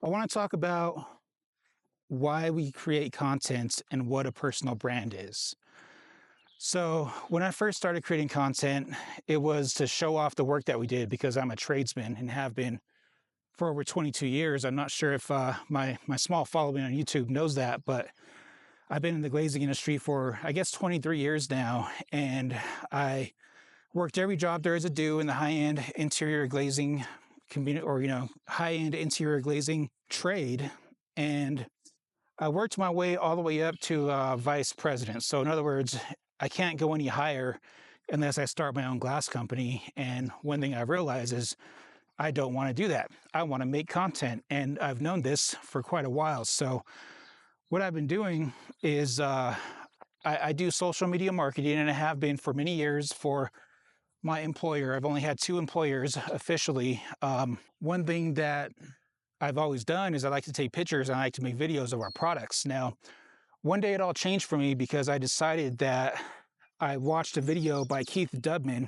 I want to talk about why we create content and what a personal brand is. So, when I first started creating content, it was to show off the work that we did because I'm a tradesman and have been for over 22 years. I'm not sure if my small following on YouTube knows that, but I've been in the glazing industry for, I guess, 23 years now. And I worked every job there is to do in the high-end interior glazing community or, high-end interior glazing trade. And I worked my way all the way up to vice president. So in other words, I can't go any higher unless I start my own glass company. And one thing I realized is I don't want to do that. I want to make content. And I've known this for quite a while. So what I've been doing is I do social media marketing, and I have been for many years for my employer. I've only had 2 employers officially. One thing that I've always done is I like to take pictures and I like to make videos of our products. Now, one day it all changed for me because I decided that I watched a video by Keith Dubman.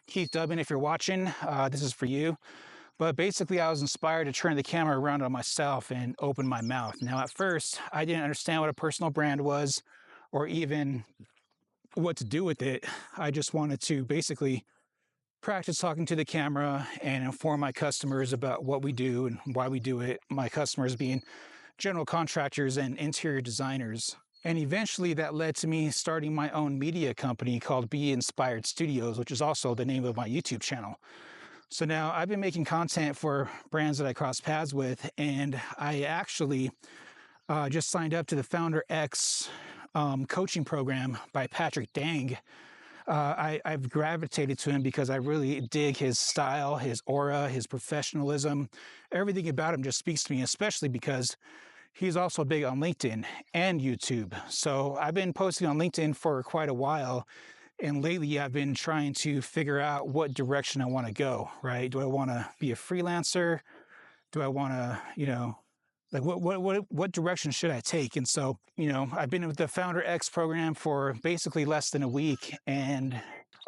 Keith Dubman, if you're watching, this is for you. But basically, I was inspired to turn the camera around on myself and open my mouth. Now, at first, I didn't understand what a personal brand was or even what to do with it. I just wanted to basically practice talking to the camera and inform my customers about what we do and why we do it. My customers being general contractors and interior designers. And eventually that led to me starting my own media company called Be Inspired Studios, which is also the name of my YouTube channel. So now I've been making content for brands that I cross paths with, and I actually just signed up to the Founder X coaching program by Patrick Dang. I've gravitated to him because I really dig his style, his aura, his professionalism. Everything about him just speaks to me, especially because he's also big on LinkedIn and YouTube. So I've been posting on LinkedIn for quite a while. And lately I've been trying to figure out what direction I want to go, right? Do I want to be a freelancer? Do I want to, like what direction should I take? And so, I've been with the Founder X program for basically less than a week, and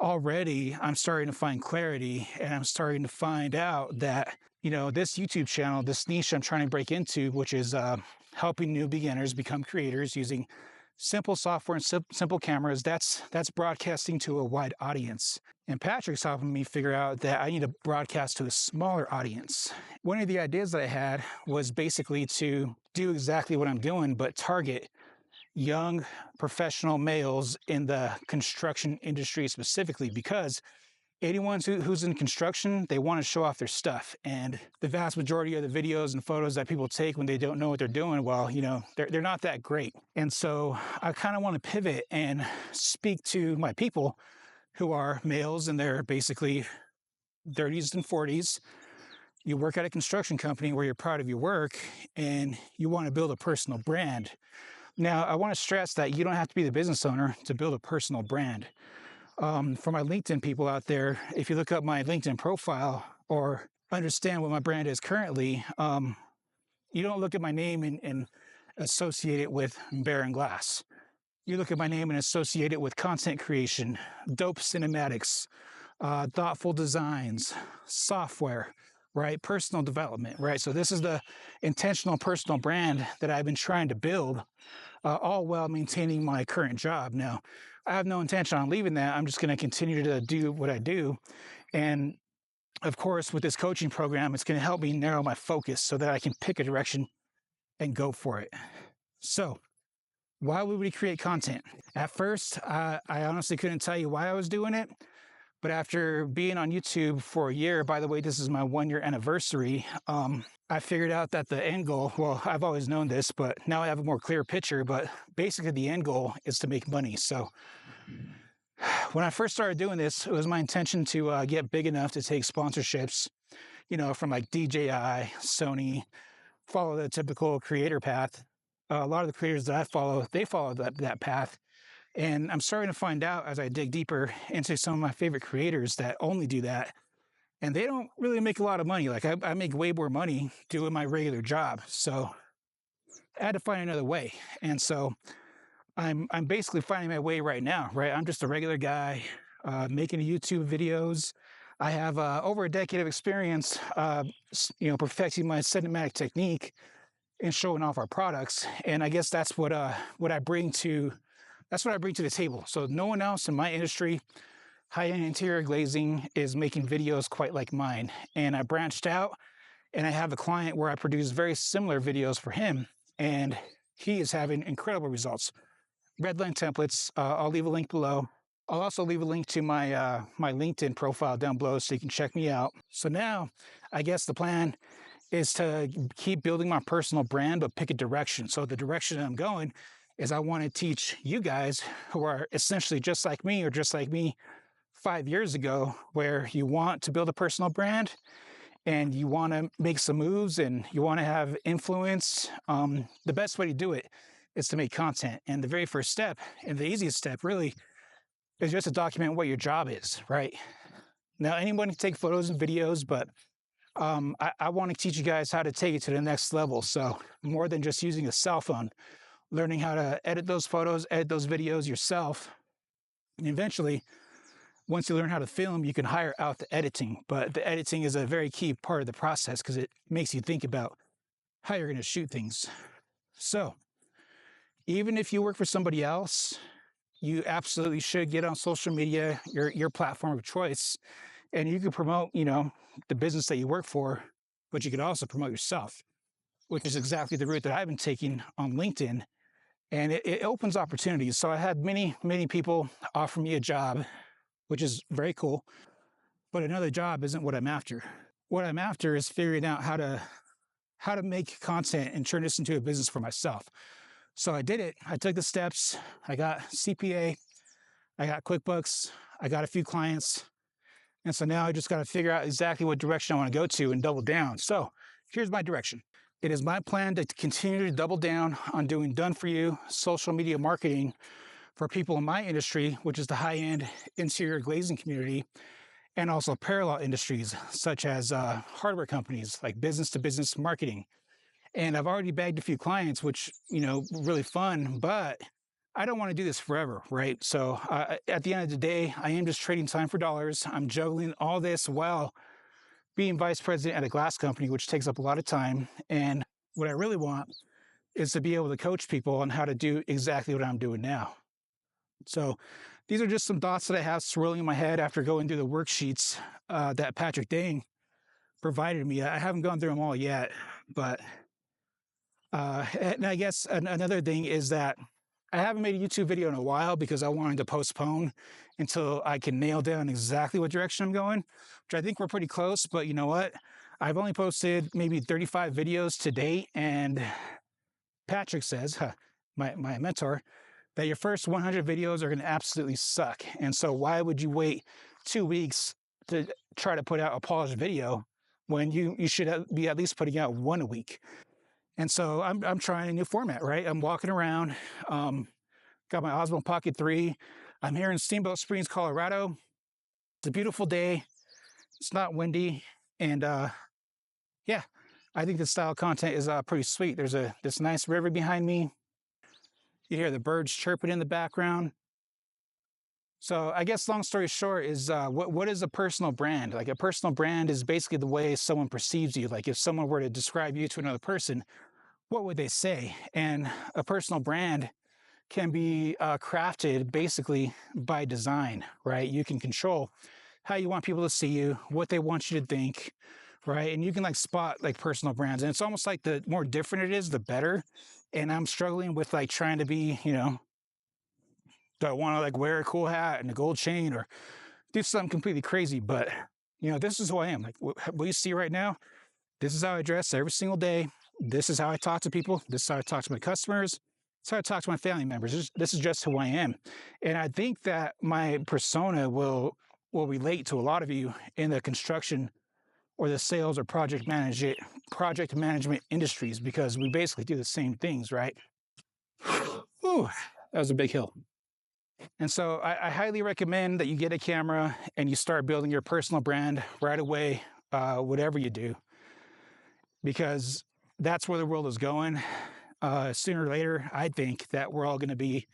already I'm starting to find clarity, and I'm starting to find out that, this YouTube channel, this niche I'm trying to break into, which is helping new beginners become creators using simple software and simple cameras, that's broadcasting to a wide audience. And Patrick's helping me figure out that I need to broadcast to a smaller audience. One of the ideas that I had was basically to do exactly what I'm doing, but target young professional males in the construction industry specifically, because anyone who's in construction, they want to show off their stuff. And the vast majority of the videos and photos that people take when they don't know what they're doing, well, they're not that great. And so I kind of want to pivot and speak to my people who are males and they're basically 30s and 40s. You work at a construction company where you're proud of your work and you want to build a personal brand. Now, I want to stress that you don't have to be the business owner to build a personal brand. For my LinkedIn people out there, if you look up my LinkedIn profile or understand what my brand is currently, you don't look at my name and associate it with barren glass. You look at my name and associate it with content creation, dope cinematics, thoughtful designs, software, right? Personal development, right? So this is the intentional personal brand that I've been trying to build, all while maintaining my current job. Now, I have no intention on leaving that. I'm just going to continue to do what I do. And of course, with this coaching program, it's going to help me narrow my focus so that I can pick a direction and go for it. So why would we create content? At first, I honestly couldn't tell you why I was doing it. But after being on YouTube for a year, by the way, this is my 1-year anniversary, I figured out that the end goal, well, I've always known this, but now I have a more clear picture, but basically the end goal is to make money. So when I first started doing this, it was my intention to get big enough to take sponsorships, from like DJI, Sony, follow the typical creator path. A lot of the creators that I follow, they follow that path. And I'm starting to find out as I dig deeper into some of my favorite creators that only do that. And they don't really make a lot of money. Like I make way more money doing my regular job. So I had to find another way. And so I'm basically finding my way right now, right? I'm just a regular guy making YouTube videos, I have over a decade of experience, perfecting my cinematic technique and showing off our products. And I guess that's what I bring to the table. So no one else in my industry, high-end interior glazing, is making videos quite like mine. And I branched out, and I have a client where I produce very similar videos for him, and he is having incredible results. Redline templates. I'll leave a link below. I'll also leave a link to my my LinkedIn profile down below so you can check me out. So now, I guess the plan is to keep building my personal brand, but pick a direction. So the direction I'm going is I want to teach you guys who are essentially just like me or just like me 5 years ago, where you want to build a personal brand and you want to make some moves and you want to have influence. The best way to do it is to make content. And the very first step, and the easiest step really, is just to document what your job is, right? Now, anyone can take photos and videos, but I want to teach you guys how to take it to the next level. So more than just using a cell phone, learning how to edit those photos, edit those videos yourself. And eventually, once you learn how to film, you can hire out the editing. But the editing is a very key part of the process because it makes you think about how you're going to shoot things. So even if you work for somebody else, you absolutely should get on social media, your platform of choice, and you can promote, the business that you work for, but you could also promote yourself, which is exactly the route that I've been taking on LinkedIn. And it opens opportunities. So I had many, many people offer me a job, which is very cool, but another job isn't what I'm after. What I'm after is figuring out how to make content and turn this into a business for myself. So I did it. I took the steps. I got CPA. I got QuickBooks. I got a few clients. And so now I just got to figure out exactly what direction I want to go to and double down. So here's my direction. It is my plan to continue to double down on doing done-for-you social media marketing for people in my industry, which is the high-end interior glazing community, and also parallel industries such as hardware companies, like business-to-business marketing. And I've already bagged a few clients, which, really fun, but I don't want to do this forever, right? So at the end of the day, I am just trading time for dollars. I'm juggling all this while being vice president at a glass company, which takes up a lot of time. And what I really want is to be able to coach people on how to do exactly what I'm doing now. So these are just some thoughts that I have swirling in my head after going through the worksheets that Patrick Dang provided me. I haven't gone through them all yet, but and I guess another thing is that I haven't made a YouTube video in a while because I wanted to postpone until I can nail down exactly what direction I'm going, which I think we're pretty close. But you know what? I've only posted maybe 35 videos to date, and Patrick says, my mentor, that your first 100 videos are going to absolutely suck. And so why would you wait 2 weeks to try to put out a polished video when you should be at least putting out one a week? And so I'm trying a new format, right? I'm walking around, got my Osmo Pocket 3. I'm here in Steamboat Springs, Colorado. It's a beautiful day. It's not windy. And yeah, I think this style of content is pretty sweet. There's this nice river behind me. You hear the birds chirping in the background. So I guess long story short is what is a personal brand? Like, a personal brand is basically the way someone perceives you. Like, if someone were to describe you to another person, what would they say? And a personal brand can be crafted basically by design, right? You can control how you want people to see you, what they want you to think, right? And you can spot personal brands. And it's almost like the more different it is, the better. And I'm struggling with trying to be, do I want to wear a cool hat and a gold chain or do something completely crazy? But, this is who I am. What you see right now, this is how I dress every single day. This is how I talk to people. This is how I talk to my customers. This is how I talk to my family members. This is just who I am. And I think that my persona will relate to a lot of you in the construction or the sales or project management industries, because we basically do the same things, right? Whew, that was a big hill. And so I highly recommend that you get a camera and you start building your personal brand right away, whatever you do, because that's where the world is going. Sooner or later, I think that we're all going to be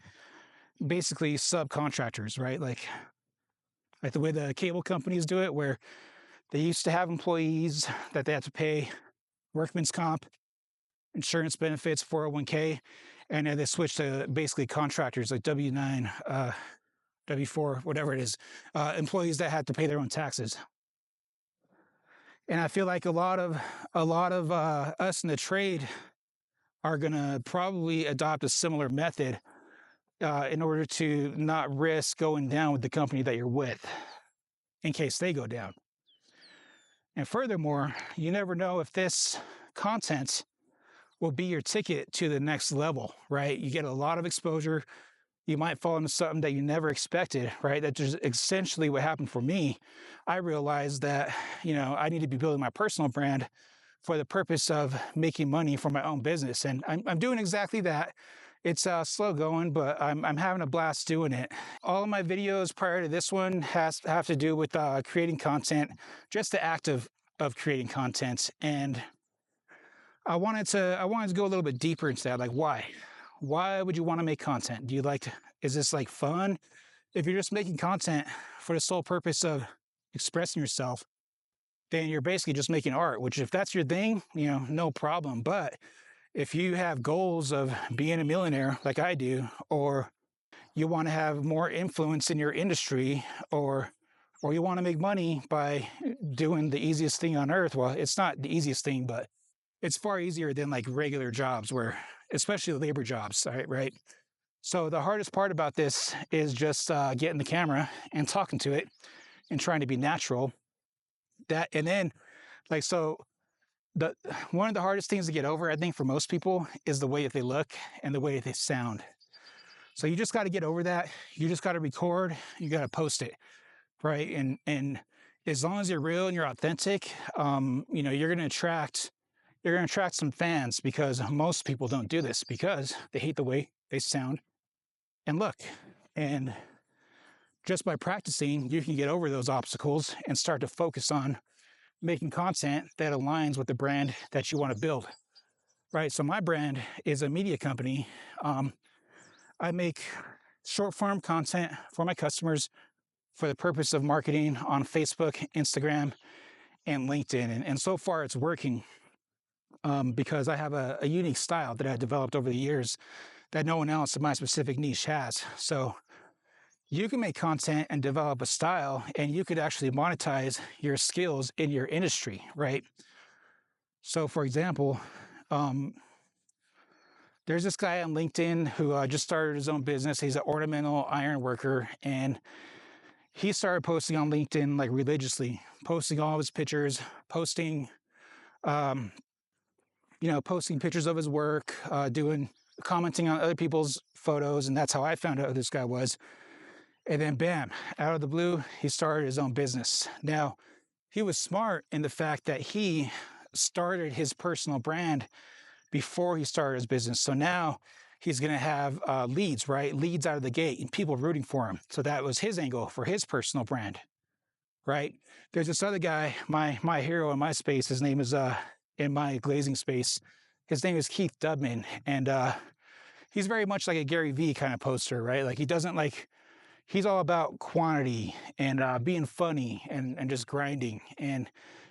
basically subcontractors, right? Like like the way the cable companies do it, where they used to have employees that they had to pay workman's comp, insurance benefits, 401k, and then they switched to basically contractors like W-9, W-4, whatever it is, employees that had to pay their own taxes. And I feel like a lot of us in the trade are going to probably adopt a similar method in order to not risk going down with the company that you're with in case they go down. And furthermore, you never know if this content will be your ticket to the next level, right? You get a lot of exposure. You might fall into something that you never expected, right? That's just essentially what happened for me. I realized that, I need to be building my personal brand for the purpose of making money for my own business. And I'm doing exactly that. It's slow going, but I'm having a blast doing it. All of my videos prior to this one have to do with creating content, just the act of creating content. And I wanted to go a little bit deeper into that. Like, why would you want to make content? Is this like fun? If you're just making content for the sole purpose of expressing yourself, then you're basically just making art, which if that's your thing, no problem. But if you have goals of being a millionaire like I do, or you want to have more influence in your industry, or you want to make money by doing the easiest thing on earth, well, it's not the easiest thing, but it's far easier than like regular jobs, where especially labor jobs, right? So the hardest part about this is just getting the camera and talking to it and trying to be natural. And then one of the hardest things to get over, I think, for most people is the way that they look and the way that they sound. So you just got to get over that. You just got to record. You got to post it, right? And as long as you're real and you're authentic, you're going to attract some fans, because most people don't do this because they hate the way they sound and look. And just by practicing, you can get over those obstacles and start to focus on making content that aligns with the brand that you want to build, right? So my brand is a media company. I make short form content for my customers for the purpose of marketing on Facebook, Instagram, and LinkedIn. And so far it's working because I have a unique style that I developed over the years that no one else in my specific niche has. So you can make content and develop a style, and you could actually monetize your skills in your industry, right? So for example, there's this guy on LinkedIn who just started his own business. He's an ornamental iron worker, and he started posting on LinkedIn like religiously, posting all of his pictures, posting pictures of his work, commenting on other people's photos. And that's how I found out who this guy was. And then bam, out of the blue, he started his own business. Now, he was smart in the fact that he started his personal brand before he started his business. So now he's going to have leads, right? Leads out of the gate and people rooting for him. So that was his angle for his personal brand, right? There's this other guy, my hero in my space. His name is, in my glazing space, his name is Keith Dubman. And he's very much like a Gary Vee kind of poster, right? Like he's all about quantity and being funny and just grinding. And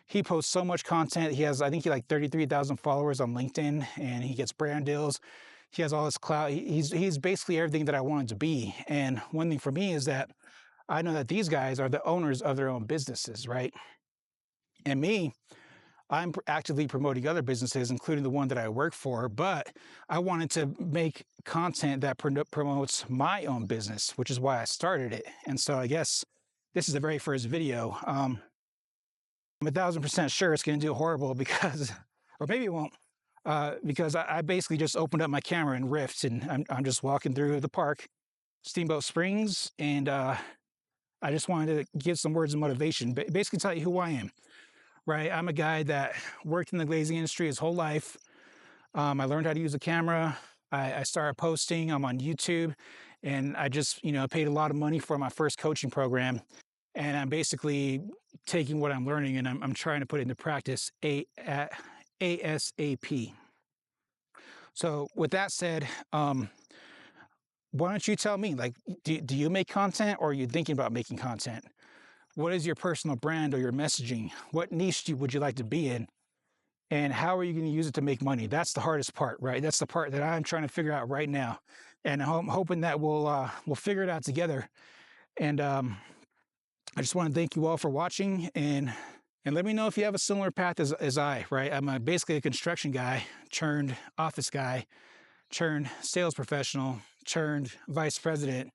he posts so much content. I think he like 33,000 followers on LinkedIn, and he gets brand deals. He has all this clout. He's basically everything that I wanted to be. And one thing for me is that I know that these guys are the owners of their own businesses, right? And me, I'm actively promoting other businesses, including the one that I work for, but I wanted to make content that promotes my own business, which is why I started it. And so I guess this is the very first video. I'm 1,000% sure it's going to do horrible or maybe it won't, because I basically just opened up my camera and riffed, and I'm just walking through the park, Steamboat Springs, and I just wanted to give some words of motivation, basically tell you who I am. Right, I'm a guy that worked in the glazing industry his whole life. I learned how to use a camera. I started posting. I'm on YouTube, and I just, paid a lot of money for my first coaching program. And I'm basically taking what I'm learning and I'm trying to put it into practice ASAP. So with that said, why don't you tell me, like, do you make content, or are you thinking about making content? what is your personal brand or your messaging? What niche would you like to be in? And how are you going to use it to make money? That's the hardest part, right? That's the part that I'm trying to figure out right now. And I'm hoping that we'll figure it out together. And I just want to thank you all for watching, and let me know if you have a similar path as I, right? I'm basically a construction guy, turned office guy, turned sales professional, turned vice president,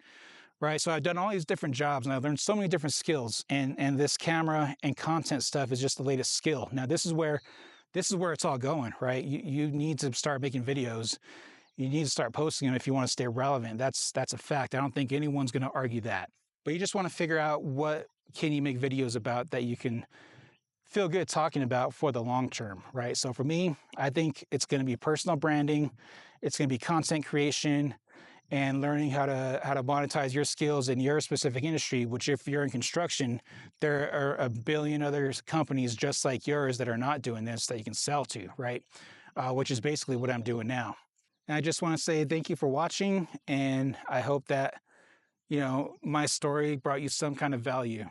right? So I've done all these different jobs and I've learned so many different skills, and this camera and content stuff is just the latest skill. Now this is where it's all going, right? You need to start making videos. You need to start posting them if you want to stay relevant. That's a fact. I don't think anyone's going to argue that. But you just want to figure out what can you make videos about that you can feel good talking about for the long term, right? So for me, I think it's going to be personal branding. It's going to be content creation and learning how to monetize your skills in your specific industry, which if you're in construction, there are a billion other companies just like yours that are not doing this that you can sell to, right? Which is basically what I'm doing now. And I just want to say thank you for watching, and I hope that, my story brought you some kind of value.